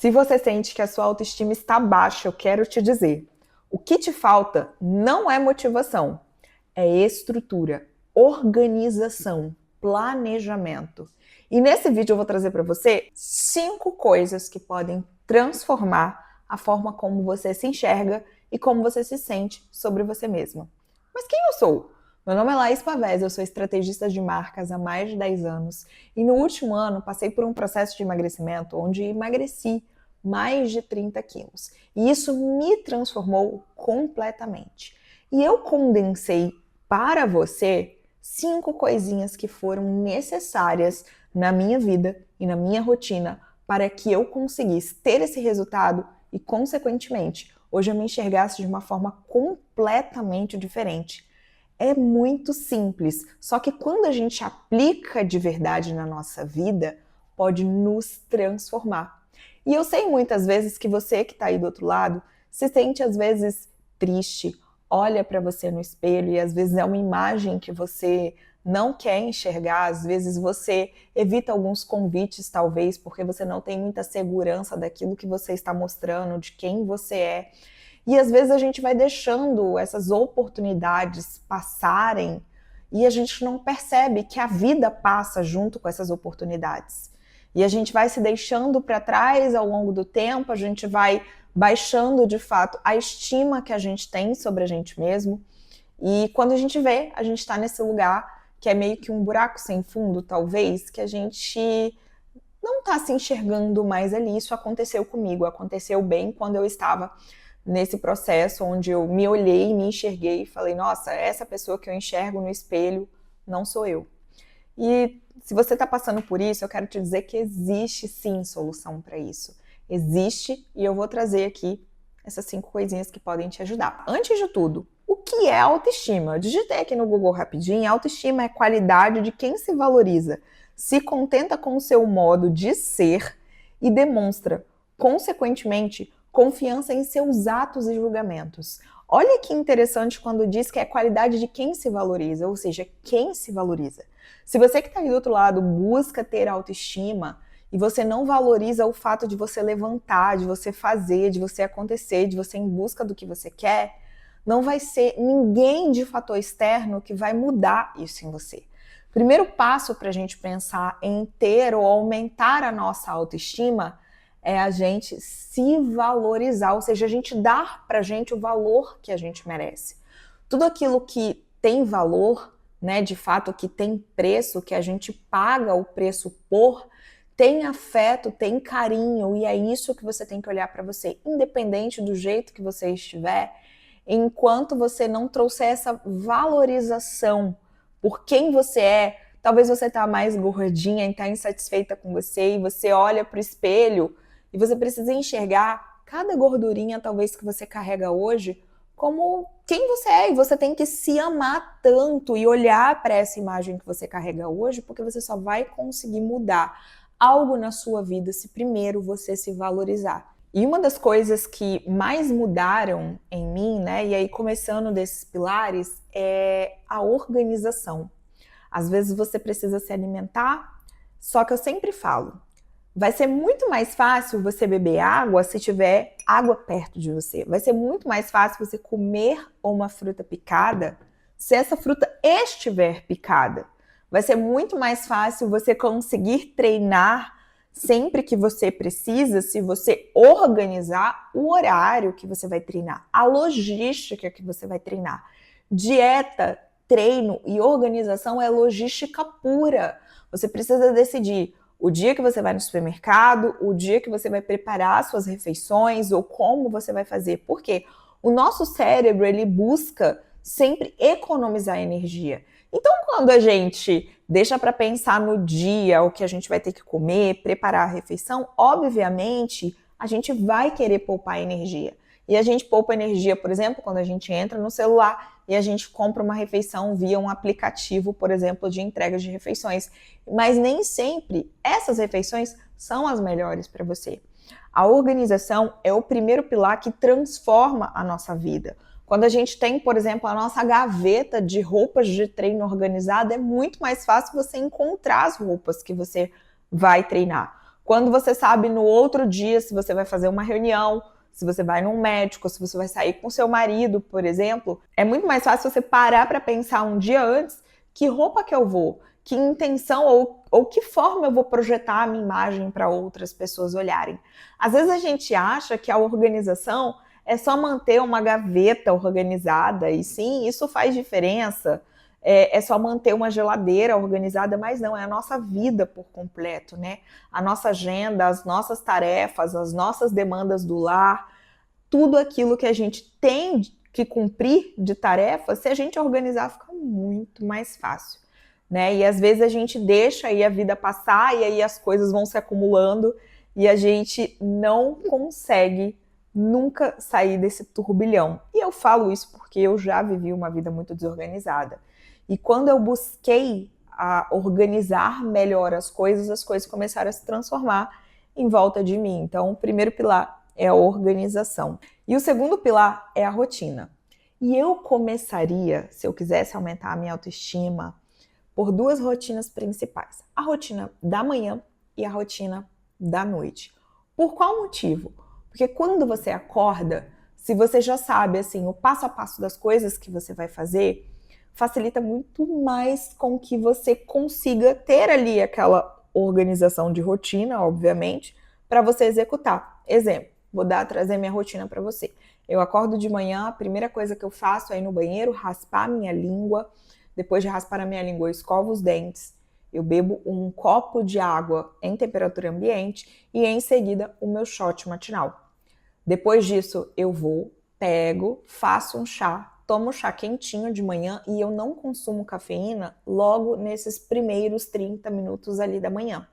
Se você sente que a sua autoestima está baixa, eu quero te dizer, o que te falta não é motivação, é estrutura, organização, planejamento. E nesse vídeo eu vou trazer para você 5 coisas que podem transformar a forma como você se enxerga e como você se sente sobre você mesma. Mas quem eu sou? Meu nome é Laís Pavés, eu sou estrategista de marcas há mais de 10 anos e no último ano passei por um processo de emagrecimento onde emagreci mais de 30 quilos. E isso me transformou completamente. E eu condensei para você 5 coisinhas que foram necessárias na minha vida e na minha rotina para que eu conseguisse ter esse resultado e, consequentemente, hoje eu me enxergasse de uma forma completamente diferente. É muito simples, só que quando a gente aplica de verdade na nossa vida, pode nos transformar. E eu sei muitas vezes que você que está aí do outro lado se sente às vezes triste, olha para você no espelho e às vezes é uma imagem que você não quer enxergar, às vezes você evita alguns convites talvez porque você não tem muita segurança daquilo que você está mostrando, de quem você é. E às vezes a gente vai deixando essas oportunidades passarem e a gente não percebe que a vida passa junto com essas oportunidades. E a gente vai se deixando para trás ao longo do tempo, a gente vai baixando de fato a estima que a gente tem sobre a gente mesmo. E quando a gente vê, a gente está nesse lugar que é meio que um buraco sem fundo, talvez, que a gente não está se enxergando mais ali. Isso aconteceu comigo, aconteceu bem quando eu estava nesse processo onde eu me olhei, me enxerguei e falei, nossa, essa pessoa que eu enxergo no espelho não sou eu. E se você está passando por isso, eu quero te dizer que existe sim solução para isso. Existe e eu vou trazer aqui essas 5 coisinhas que podem te ajudar. Antes de tudo, o que é autoestima? Eu digitei aqui no Google rapidinho, autoestima é qualidade de quem se valoriza, se contenta com o seu modo de ser e demonstra, consequentemente, confiança em seus atos e julgamentos. Olha que interessante quando diz que é qualidade de quem se valoriza, ou seja, quem se valoriza. Se você que está aí do outro lado busca ter autoestima e você não valoriza o fato de você levantar, de você fazer, de você acontecer, de você ir em busca do que você quer, não vai ser ninguém de fator externo que vai mudar isso em você. Primeiro passo para a gente pensar em ter ou aumentar a nossa autoestima é a gente se valorizar, ou seja, a gente dar pra gente o valor que a gente merece. Tudo aquilo que tem valor, né, de fato, que tem preço, que a gente paga o preço por, tem afeto, tem carinho, e é isso que você tem que olhar para você, independente do jeito que você estiver, enquanto você não trouxer essa valorização por quem você é. Talvez você está mais gordinha e está insatisfeita com você, e você olha para o espelho e você precisa enxergar cada gordurinha talvez que você carrega hoje como quem você é, e você tem que se amar tanto e olhar para essa imagem que você carrega hoje, porque você só vai conseguir mudar algo na sua vida se primeiro você se valorizar. E uma das coisas que mais mudaram em mim, né, e aí começando desses pilares, é a organização. Às vezes você precisa se alimentar, só que eu sempre falo, vai ser muito mais fácil você beber água se tiver água perto de você. Vai ser muito mais fácil você comer uma fruta picada se essa fruta estiver picada. Vai ser muito mais fácil você conseguir treinar sempre que você precisa, se você organizar o horário que você vai treinar, a logística que você vai treinar. Dieta, treino e organização é logística pura. Você precisa decidir o dia que você vai no supermercado, o dia que você vai preparar suas refeições ou como você vai fazer. Por quê? O nosso cérebro, ele busca sempre economizar energia. Então, quando a gente deixa para pensar no dia o que a gente vai ter que comer, preparar a refeição, obviamente, a gente vai querer poupar energia. E a gente poupa energia, por exemplo, quando a gente entra no celular e a gente compra uma refeição via um aplicativo, por exemplo, de entrega de refeições. Mas nem sempre essas refeições são as melhores para você. A organização é o primeiro pilar que transforma a nossa vida. Quando a gente tem, por exemplo, a nossa gaveta de roupas de treino organizada, é muito mais fácil você encontrar as roupas que você vai treinar. Quando você sabe no outro dia se você vai fazer uma reunião, se você vai num médico, se você vai sair com seu marido, por exemplo, é muito mais fácil você parar para pensar um dia antes que roupa que eu vou, que intenção ou que forma eu vou projetar a minha imagem para outras pessoas olharem. Às vezes a gente acha que a organização é só manter uma gaveta organizada, e sim, isso faz diferença. É só manter uma geladeira organizada, mas não, é a nossa vida por completo, né? A nossa agenda, as nossas tarefas, as nossas demandas do lar, tudo aquilo que a gente tem que cumprir de tarefa, se a gente organizar, fica muito mais fácil, né? E às vezes a gente deixa aí a vida passar e aí as coisas vão se acumulando e a gente não consegue nunca sair desse turbilhão. E eu falo isso porque eu já vivi uma vida muito desorganizada. E quando eu busquei a organizar melhor as coisas começaram a se transformar em volta de mim. Então, o primeiro pilar é a organização. E o segundo pilar é a rotina. E eu começaria, se eu quisesse aumentar a minha autoestima, por duas rotinas principais. A rotina da manhã e a rotina da noite. Por qual motivo? Porque quando você acorda, se você já sabe assim, o passo a passo das coisas que você vai fazer, facilita muito mais com que você consiga ter ali aquela organização de rotina, obviamente, para você executar. Exemplo, trazer minha rotina para você. Eu acordo de manhã, a primeira coisa que eu faço é ir no banheiro, raspar a minha língua. Depois de raspar a minha língua, eu escovo os dentes. Eu bebo um copo de água em temperatura ambiente e em seguida o meu shot matinal. Depois disso, eu pego, faço um chá, tomo chá quentinho de manhã e eu não consumo cafeína logo nesses primeiros 30 minutos ali da manhã.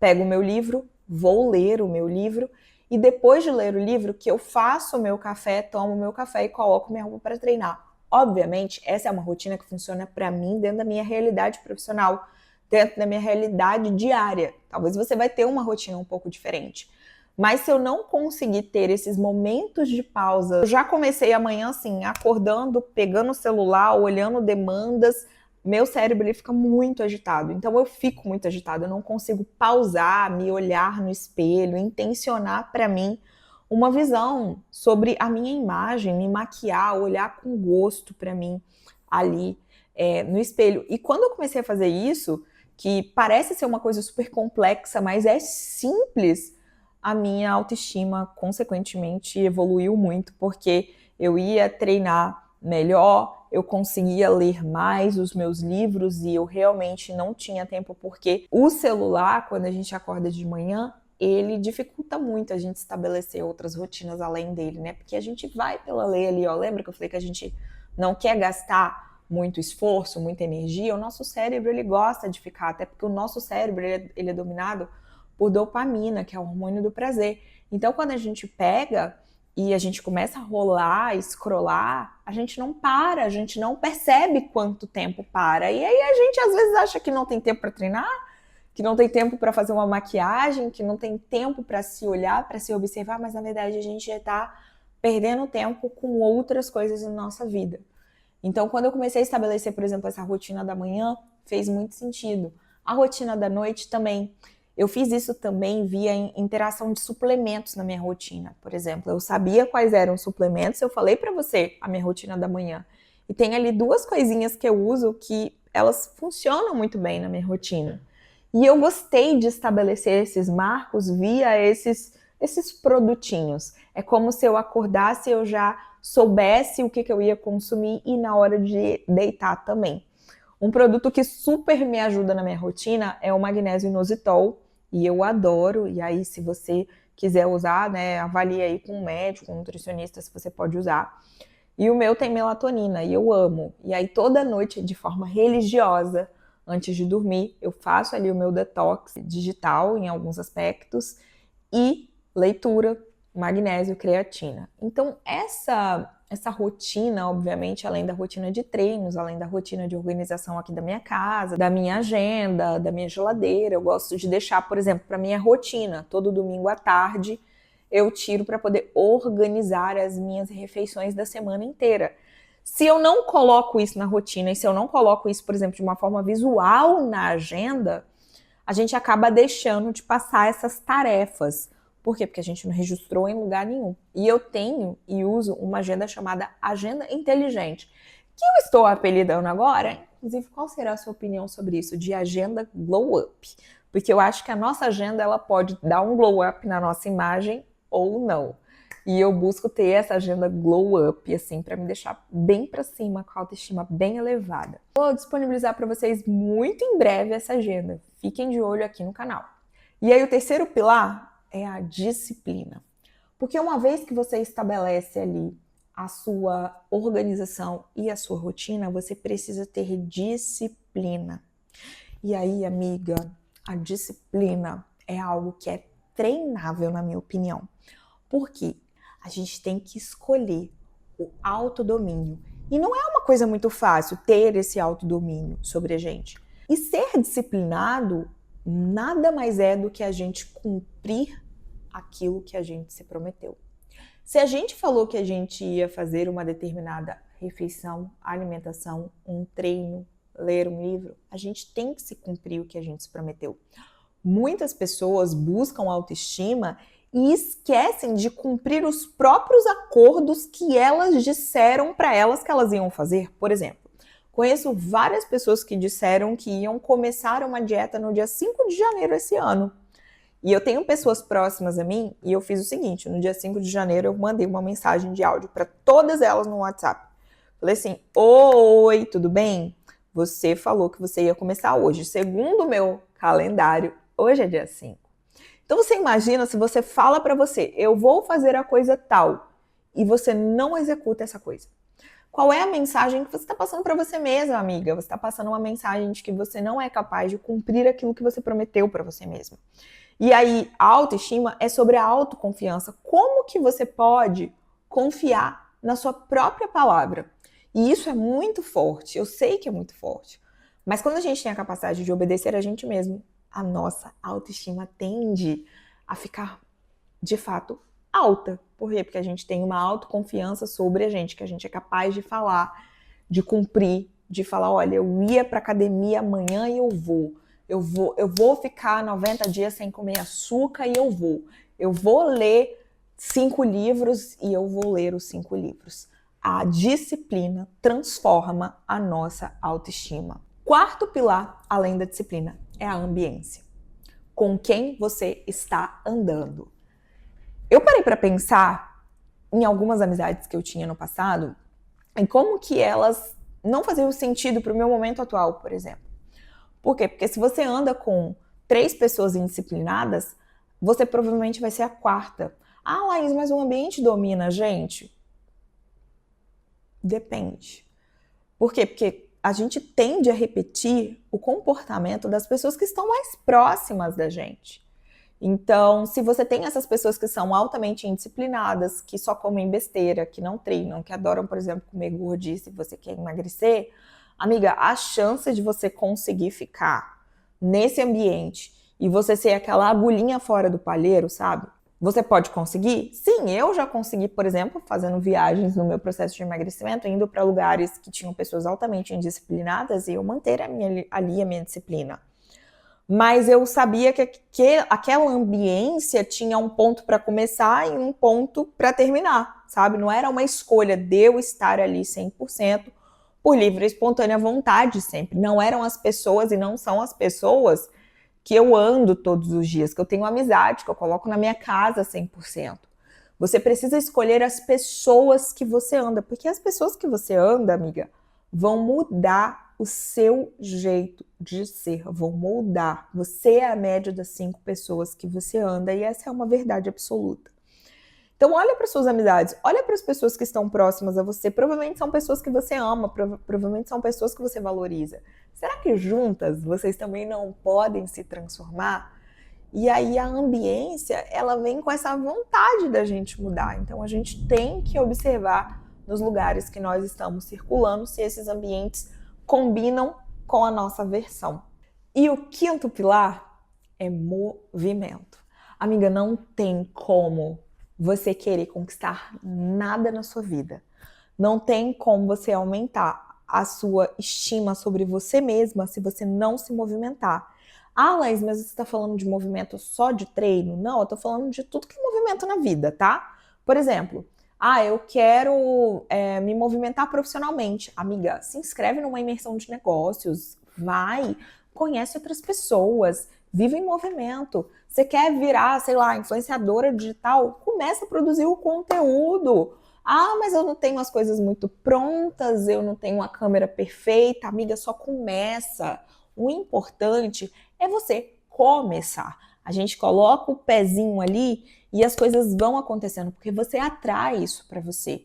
Pego o meu livro, vou ler o meu livro e depois de ler o livro que eu faço o meu café, tomo o meu café e coloco minha roupa para treinar. Obviamente, essa é uma rotina que funciona para mim dentro da minha realidade profissional, dentro da minha realidade diária. Talvez você vai ter uma rotina um pouco diferente. Mas se eu não conseguir ter esses momentos de pausa, eu já comecei amanhã assim, acordando, pegando o celular, olhando demandas, meu cérebro ele fica muito agitado. Então eu fico muito agitado, eu não consigo pausar, me olhar no espelho, intencionar para mim uma visão sobre a minha imagem, me maquiar, olhar com gosto para mim ali no espelho. E quando eu comecei a fazer isso, que parece ser uma coisa super complexa, mas é simples, a minha autoestima, consequentemente, evoluiu muito, porque eu ia treinar melhor, eu conseguia ler mais os meus livros e eu realmente não tinha tempo, porque o celular, quando a gente acorda de manhã, ele dificulta muito a gente estabelecer outras rotinas além dele, né? Porque a gente vai pela lei ali, ó. Lembra que eu falei que a gente não quer gastar muito esforço, muita energia? O nosso cérebro, ele gosta de ficar, até porque o nosso cérebro, ele é dominado por dopamina, que é o hormônio do prazer. Então, quando a gente pega e a gente começa a rolar, scrollar, a gente não para, a gente não percebe quanto tempo para. E aí a gente às vezes acha que não tem tempo para treinar, que não tem tempo para fazer uma maquiagem, que não tem tempo para se olhar, para se observar, mas na verdade a gente já está perdendo tempo com outras coisas na nossa vida. Então, quando eu comecei a estabelecer, por exemplo, essa rotina da manhã, fez muito sentido. A rotina da noite também. Eu fiz isso também via interação de suplementos na minha rotina. Por exemplo, eu sabia quais eram os suplementos, eu falei para você a minha rotina da manhã. E tem ali duas coisinhas que eu uso que elas funcionam muito bem na minha rotina. E eu gostei de estabelecer esses marcos via esses produtinhos. É como se eu acordasse e eu já soubesse o que eu ia consumir e na hora de deitar também. Um produto que super me ajuda na minha rotina é o magnésio inositol, e eu adoro. E aí, se você quiser usar, né, avalie aí com um médico, um nutricionista, se você pode usar. E o meu tem melatonina, e eu amo. E aí, toda noite, de forma religiosa, antes de dormir, eu faço ali o meu detox digital em alguns aspectos e leitura, magnésio, creatina. Então, essa rotina, obviamente, além da rotina de treinos, além da rotina de organização aqui da minha casa, da minha agenda, da minha geladeira, eu gosto de deixar, por exemplo, para minha rotina, todo domingo à tarde, eu tiro para poder organizar as minhas refeições da semana inteira. Se eu não coloco isso na rotina e se eu não coloco isso, por exemplo, de uma forma visual na agenda, a gente acaba deixando de passar essas tarefas. Por quê? Porque a gente não registrou em lugar nenhum. E eu tenho e uso uma agenda chamada Agenda Inteligente, que eu estou apelidando agora. Inclusive, qual será a sua opinião sobre isso? De agenda glow up. Porque eu acho que a nossa agenda ela pode dar um glow up na nossa imagem ou não. E eu busco ter essa agenda glow up, assim, para me deixar bem para cima, com a autoestima bem elevada. Vou disponibilizar para vocês muito em breve essa agenda. Fiquem de olho aqui no canal. E aí o terceiro pilar é a disciplina. Porque uma vez que você estabelece ali a sua organização e a sua rotina, você precisa ter disciplina. E aí, amiga, a disciplina é algo que é treinável, na minha opinião. Por quê? A gente tem que escolher o autodomínio. E não é uma coisa muito fácil ter esse autodomínio sobre a gente. E ser disciplinado nada mais é do que a gente cumprir aquilo que a gente se prometeu. Se a gente falou que a gente ia fazer uma determinada refeição, alimentação, um treino, ler um livro, a gente tem que se cumprir o que a gente se prometeu. Muitas pessoas buscam autoestima e esquecem de cumprir os próprios acordos que elas disseram para elas que elas iam fazer. Por exemplo, conheço várias pessoas que disseram que iam começar uma dieta no dia 5 de janeiro esse ano. E eu tenho pessoas próximas a mim e eu fiz o seguinte, no dia 5 de janeiro eu mandei uma mensagem de áudio para todas elas no WhatsApp. Falei assim, oi, tudo bem? Você falou que você ia começar hoje. Segundo o meu calendário, hoje é dia 5. Então você imagina se você fala para você, eu vou fazer a coisa tal, e você não executa essa coisa. Qual é a mensagem que você está passando para você mesma, amiga? Você está passando uma mensagem de que você não é capaz de cumprir aquilo que você prometeu para você mesma. E aí, a autoestima é sobre a autoconfiança. Como que você pode confiar na sua própria palavra? E isso é muito forte, eu sei que é muito forte. Mas quando a gente tem a capacidade de obedecer a gente mesmo, a nossa autoestima tende a ficar, de fato, alta. Por quê? Porque a gente tem uma autoconfiança sobre a gente, que a gente é capaz de falar, de cumprir, de falar, olha, eu ia para academia amanhã e eu vou ficar 90 dias sem comer açúcar e eu vou ler 5 livros e eu vou ler os 5 livros. A disciplina transforma a nossa autoestima. Quarto pilar, além da disciplina, é a ambiência. Com quem você está andando. Eu parei para pensar em algumas amizades que eu tinha no passado e como que elas não faziam sentido para o meu momento atual, por exemplo. Por quê? Porque se você anda com 3 pessoas indisciplinadas, você provavelmente vai ser a quarta. Ah, Laís, mas o ambiente domina a gente? Depende. Por quê? Porque a gente tende a repetir o comportamento das pessoas que estão mais próximas da gente. Então, se você tem essas pessoas que são altamente indisciplinadas, que só comem besteira, que não treinam, que adoram, por exemplo, comer gordice e você quer emagrecer, amiga, a chance de você conseguir ficar nesse ambiente e você ser aquela agulhinha fora do palheiro, sabe? Você pode conseguir? Sim, eu já consegui, por exemplo, fazendo viagens no meu processo de emagrecimento, indo para lugares que tinham pessoas altamente indisciplinadas e eu manter a minha disciplina. Mas eu sabia que aquela ambiência tinha um ponto para começar e um ponto para terminar, sabe? Não era uma escolha de eu estar ali 100% por livre e espontânea vontade sempre. Não eram as pessoas e não são as pessoas que eu ando todos os dias, que eu tenho amizade, que eu coloco na minha casa 100%. Você precisa escolher as pessoas que você anda, porque as pessoas que você anda, amiga, vão mudar o seu jeito de ser, vão moldar. Você é a média das 5 pessoas que você anda e essa é uma verdade absoluta. Então olha para suas amizades, olha para as pessoas que estão próximas a você, provavelmente são pessoas que você ama, provavelmente são pessoas que você valoriza. Será que juntas vocês também não podem se transformar? E aí a ambiência, ela vem com essa vontade da gente mudar. Então a gente tem que observar nos lugares que nós estamos circulando se esses ambientes combinam com a nossa versão. E o quinto pilar é movimento. Amiga, não tem como você querer conquistar nada na sua vida. Não tem como você aumentar a sua estima sobre você mesma se você não se movimentar. Ah, Laís, mas você está falando de movimento só de treino? Não, eu estou falando de tudo que é movimento na vida, tá? Por exemplo, eu quero me movimentar profissionalmente. Amiga, se inscreve numa imersão de negócios, vai, conhece outras pessoas, vive em movimento. Você quer virar, sei lá, influenciadora digital? Começa a produzir o conteúdo. Ah, mas eu não tenho as coisas muito prontas, eu não tenho uma câmera perfeita. Amiga, só começa. O importante é você começar. A gente coloca o pezinho ali e as coisas vão acontecendo, porque você atrai isso para você.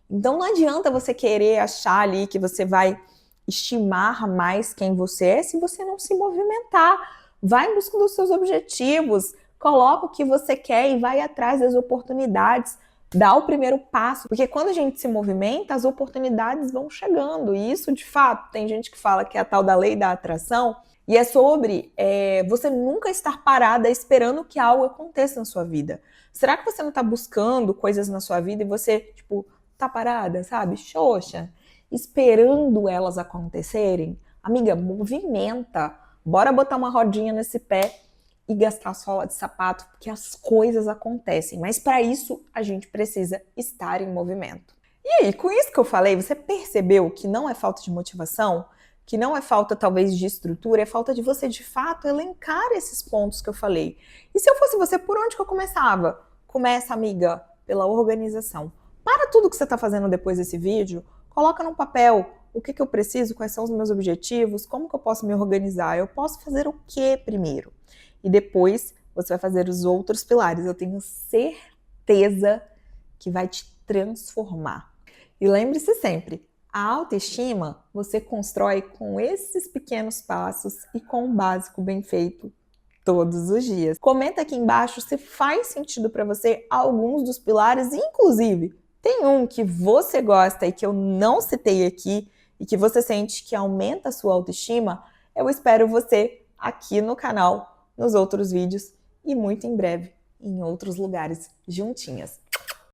Então não adianta você querer achar ali que você vai estimar mais quem você é se você não se movimentar. Vai em busca dos seus objetivos, coloca o que você quer e vai atrás das oportunidades. Dá o primeiro passo, porque quando a gente se movimenta, as oportunidades vão chegando. E isso, de fato, tem gente que fala que é a tal da lei da atração, e é sobre você nunca estar parada esperando que algo aconteça na sua vida. Será que você não está buscando coisas na sua vida e você, tipo, tá parada, sabe? Xoxa, esperando elas acontecerem? Amiga, movimenta. Bora botar uma rodinha nesse pé e gastar sola de sapato, porque as coisas acontecem. Mas para isso, a gente precisa estar em movimento. E aí, com isso que eu falei, você percebeu que não é falta de motivação? Que não é falta, talvez, de estrutura, é falta de você, de fato, elencar esses pontos que eu falei. E se eu fosse você, por onde que eu começava? Começa, amiga, pela organização. Para tudo que você está fazendo depois desse vídeo, coloca num papel o que eu preciso, quais são os meus objetivos, como que eu posso me organizar, eu posso fazer o que primeiro? E depois você vai fazer os outros pilares. Eu tenho certeza que vai te transformar. E lembre-se sempre, a autoestima você constrói com esses pequenos passos e com o básico bem feito todos os dias. Comenta aqui embaixo se faz sentido para você alguns dos pilares, inclusive tem um que você gosta e que eu não citei aqui e que você sente que aumenta a sua autoestima. Eu espero você aqui no canal, nos outros vídeos e muito em breve em outros lugares juntinhas.